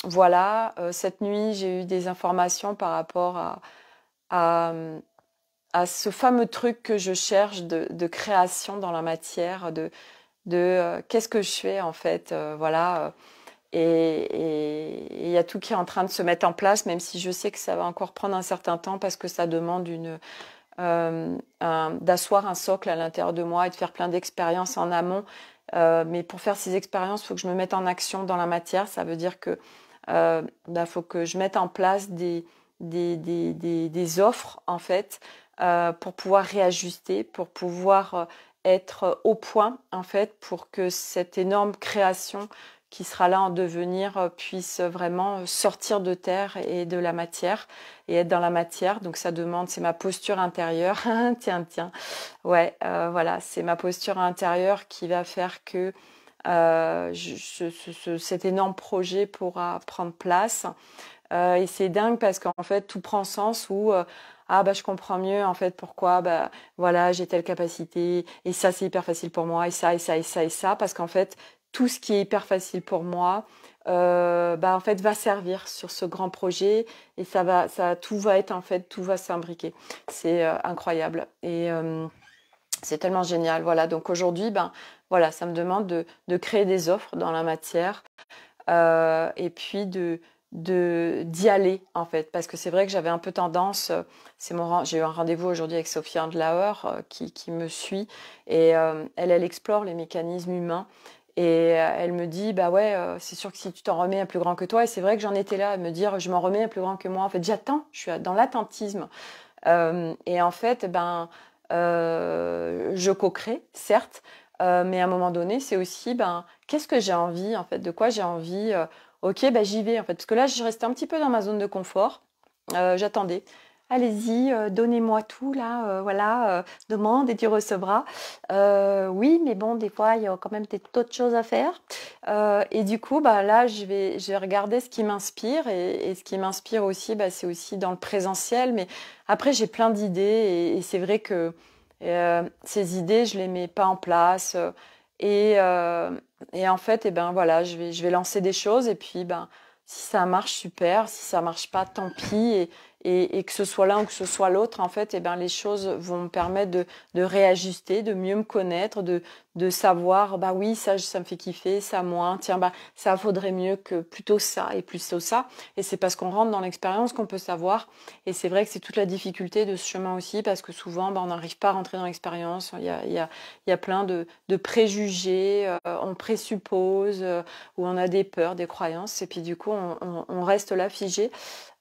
A: voilà, cette nuit, j'ai eu des informations par rapport à, à ce fameux truc que je cherche de création dans la matière, de qu'est-ce que je fais en fait, voilà. Et il y a tout qui est en train de se mettre en place, même si je sais que ça va encore prendre un certain temps parce que ça demande d'asseoir un socle à l'intérieur de moi et de faire plein d'expériences en amont. Mais pour faire ces expériences, il faut que je me mette en action dans la matière. Ça veut dire que faut que je mette en place des offres, en fait, pour pouvoir réajuster, pour pouvoir être au point, en fait, pour que cette énorme création qui sera là en devenir puisse vraiment sortir de terre et de la matière et être dans la matière. Donc ça demande, c'est ma posture intérieure. Tiens. Ouais, voilà, c'est ma posture intérieure qui va faire que cet énorme projet pourra prendre place. Et c'est dingue parce qu'en fait, tout prend sens où ah bah je comprends mieux en fait pourquoi bah voilà j'ai telle capacité et ça c'est hyper facile pour moi et ça et ça et ça et ça parce qu'en fait tout ce qui est hyper facile pour moi bah en fait va servir sur ce grand projet et tout va être en fait tout va s'imbriquer. C'est incroyable et c'est tellement génial. Voilà, donc aujourd'hui ben voilà, ça me demande de créer des offres dans la matière, et puis d'y aller en fait, parce que c'est vrai que j'avais un peu tendance, j'ai eu un rendez-vous aujourd'hui avec Sophie Andlauer qui me suit, et elle explore les mécanismes humains, et elle me dit bah ouais, c'est sûr que si tu t'en remets à plus grand que toi, et c'est vrai que j'en étais là à me dire je m'en remets à plus grand que moi, en fait j'attends, je suis dans l'attentisme, et en fait je co-crée certes, mais à un moment donné, c'est aussi, ben, qu'est-ce que j'ai envie, en fait, de quoi j'ai envie. Ok, ben, j'y vais, en fait. Parce que là, je restais un petit peu dans ma zone de confort. J'attendais. Allez-y, donnez-moi tout, là, voilà, demande et tu recevras. Oui, mais bon, des fois, il y a quand même d'autres choses à faire. Et du coup, bah, là, je vais regarder ce qui m'inspire. Et ce qui m'inspire aussi, bah, c'est aussi dans le présentiel. Mais après, j'ai plein d'idées. Et c'est vrai que ces idées, je les mets pas en place. Et, euh, et en fait, eh ben, voilà, je vais lancer des choses. Et puis, ben, si ça marche, super. Si ça marche pas, tant pis. Et que ce soit l'un ou que ce soit l'autre, en fait, eh ben, les choses vont me permettre de réajuster, de mieux me connaître, de savoir, bah oui, ça me fait kiffer, ça moins, tiens, bah, ça faudrait mieux que plutôt ça et plutôt ça. Et c'est parce qu'on rentre dans l'expérience qu'on peut savoir. Et c'est vrai que c'est toute la difficulté de ce chemin aussi, parce que souvent, bah, on n'arrive pas à rentrer dans l'expérience. Il y a plein de préjugés, on présuppose, ou on a des peurs, des croyances, et puis du coup, on reste là figé.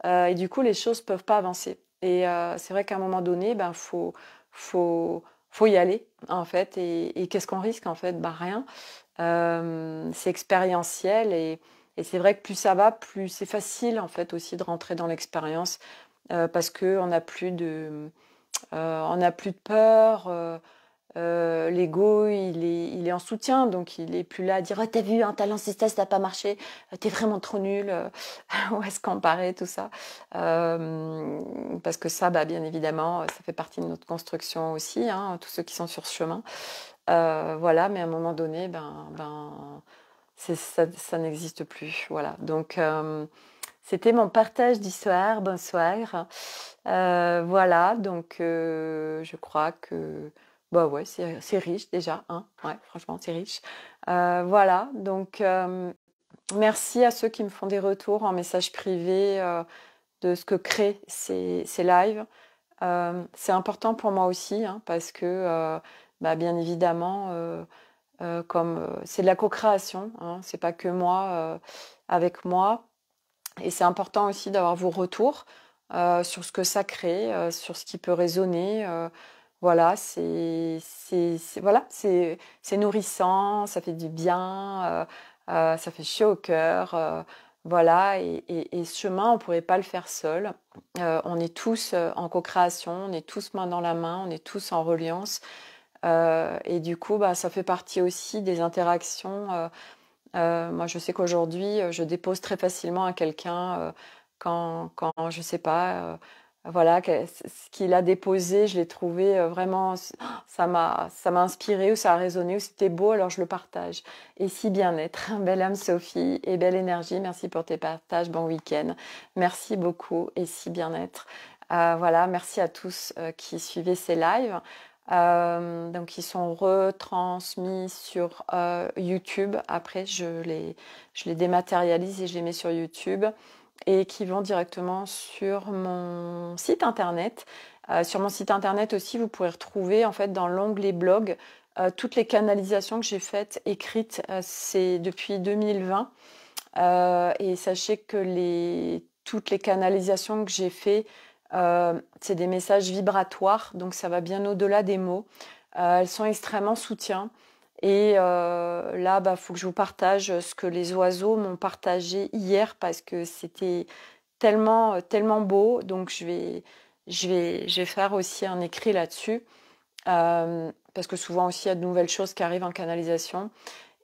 A: Et du coup, les choses peuvent pas avancer. Et c'est vrai qu'à un moment donné, ben faut y aller en fait. Et qu'est-ce qu'on risque en fait? Bah rien. C'est expérientiel, et c'est vrai que plus ça va, plus c'est facile en fait aussi de rentrer dans l'expérience. parce qu'on n'a plus on n'a plus de peur. L'ego, il est en soutien, donc il est plus là à dire «Oh, t'as vu, un talent c'est ça n'a pas marché, t'es vraiment trop nul, où est-ce qu'on paraît, tout ça». Parce que ça, bah, bien évidemment, ça fait partie de notre construction aussi, hein, tous ceux qui sont sur ce chemin. Voilà, mais à un moment donné, ça n'existe plus. Voilà. Donc, c'était mon partage d'histoire. Bonsoir. Voilà, donc je crois que bah ouais, c'est riche déjà, hein. Ouais, franchement, c'est riche. Voilà, donc merci à ceux qui me font des retours en message privé de ce que créent ces lives. C'est important pour moi aussi, hein, parce que bah, bien évidemment, comme c'est de la co-création, hein, c'est pas que moi avec moi. Et c'est important aussi d'avoir vos retours sur ce que ça crée, sur ce qui peut résonner. Voilà, voilà, c'est nourrissant, ça fait du bien, ça fait chaud au cœur. Voilà, et ce chemin, on ne pourrait pas le faire seul. On est tous en co-création, on est tous main dans la main, on est tous en reliance. Et du coup, bah, ça fait partie aussi des interactions. Moi, je sais qu'aujourd'hui, je dépose très facilement à quelqu'un quand je sais pas, voilà, ce qu'il a déposé, je l'ai trouvé vraiment, ça m'a inspiré ou ça a résonné ou c'était beau, alors je le partage. Et si bien-être, belle âme Sophie et belle énergie, merci pour tes partages, bon week-end, merci beaucoup et si bien-être. Voilà, merci à tous qui suivaient ces lives. Donc ils sont retransmis sur YouTube. Après, je les dématérialise et je les mets sur YouTube et qui vont directement sur mon site internet. Sur mon site internet aussi, vous pourrez retrouver en fait dans l'onglet blog toutes les canalisations que j'ai faites, écrites, c'est depuis 2020. Et sachez que toutes les canalisations que j'ai faites, c'est des messages vibratoires, donc ça va bien au-delà des mots. Elles sont extrêmement soutien. Et là, bah, faut que je vous partage ce que les oiseaux m'ont partagé hier parce que c'était tellement, tellement beau. Donc je vais faire aussi un écrit là-dessus parce que souvent aussi il y a de nouvelles choses qui arrivent en canalisation.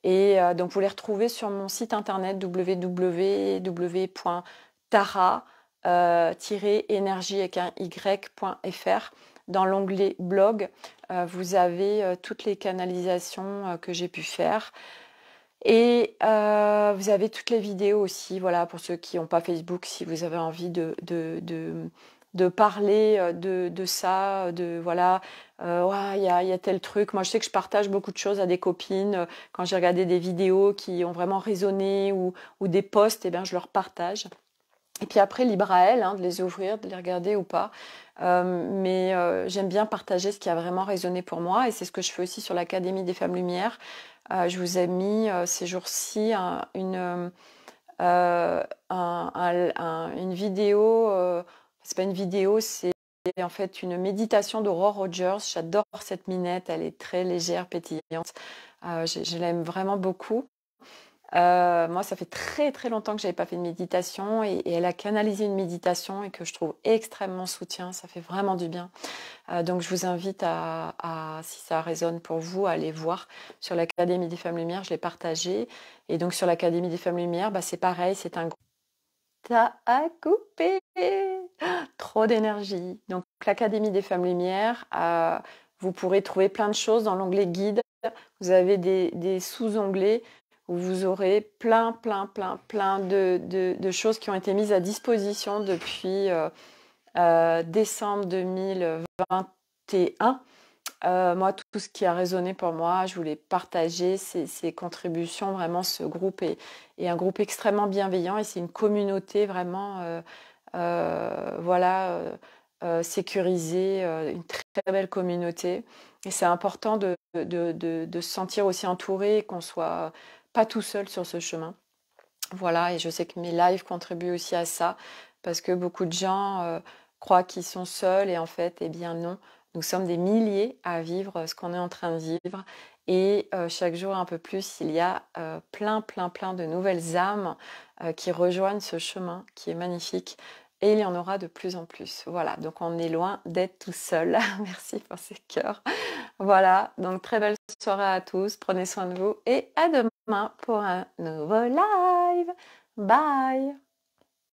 A: Et donc vous les retrouvez sur mon site internet www.tara-énergie avec un y.fr. Dans l'onglet blog, vous avez toutes les canalisations que j'ai pu faire. Et vous avez toutes les vidéos aussi, voilà, pour ceux qui n'ont pas Facebook, si vous avez envie de parler de ça, voilà, ouais, il y a tel truc. Moi, je sais que je partage beaucoup de choses à des copines. Quand j'ai regardé des vidéos qui ont vraiment résonné ou des posts, eh bien, je leur partage. Et puis après, libre à elles de les ouvrir, de les regarder ou pas. Mais j'aime bien partager ce qui a vraiment résonné pour moi. Et c'est ce que je fais aussi sur l'Académie des Femmes Lumière. Je vous ai mis ces jours-ci une vidéo. C'est pas une vidéo, c'est en fait une méditation d'Aurore Rogers. J'adore cette minette, elle est très légère, pétillante. Je l'aime vraiment beaucoup. Moi, ça fait très très longtemps que j'avais pas fait de méditation et elle a canalisé une méditation et que je trouve extrêmement soutien. Ça fait vraiment du bien. Donc, je vous invite si ça résonne pour vous, à aller voir sur l'Académie des Femmes Lumière. Je l'ai partagé. Et donc, sur l'Académie des Femmes Lumière, bah, c'est pareil. C'est un groupe. T'as à couper. Trop d'énergie. Donc, l'Académie des Femmes Lumière, vous pourrez trouver plein de choses dans l'onglet guide. Vous avez des sous-onglets où vous aurez plein de choses qui ont été mises à disposition depuis décembre 2021. Moi, tout ce qui a résonné pour moi, je voulais partager ces contributions. Vraiment, ce groupe est un groupe extrêmement bienveillant et c'est une communauté vraiment voilà, sécurisée, une très, très belle communauté. Et c'est important de se sentir aussi entouré et qu'on soit pas tout seul sur ce chemin. Voilà, et je sais que mes lives contribuent aussi à ça, parce que beaucoup de gens croient qu'ils sont seuls, et en fait, eh bien non, nous sommes des milliers à vivre ce qu'on est en train de vivre, et chaque jour un peu plus, il y a plein de nouvelles âmes qui rejoignent ce chemin qui est magnifique. et il y en aura de plus en plus. Voilà, donc on est loin d'être tout seul. Merci pour ces cœurs. Voilà, donc très belle soirée à tous, prenez soin de vous et à demain pour un nouveau live. Bye!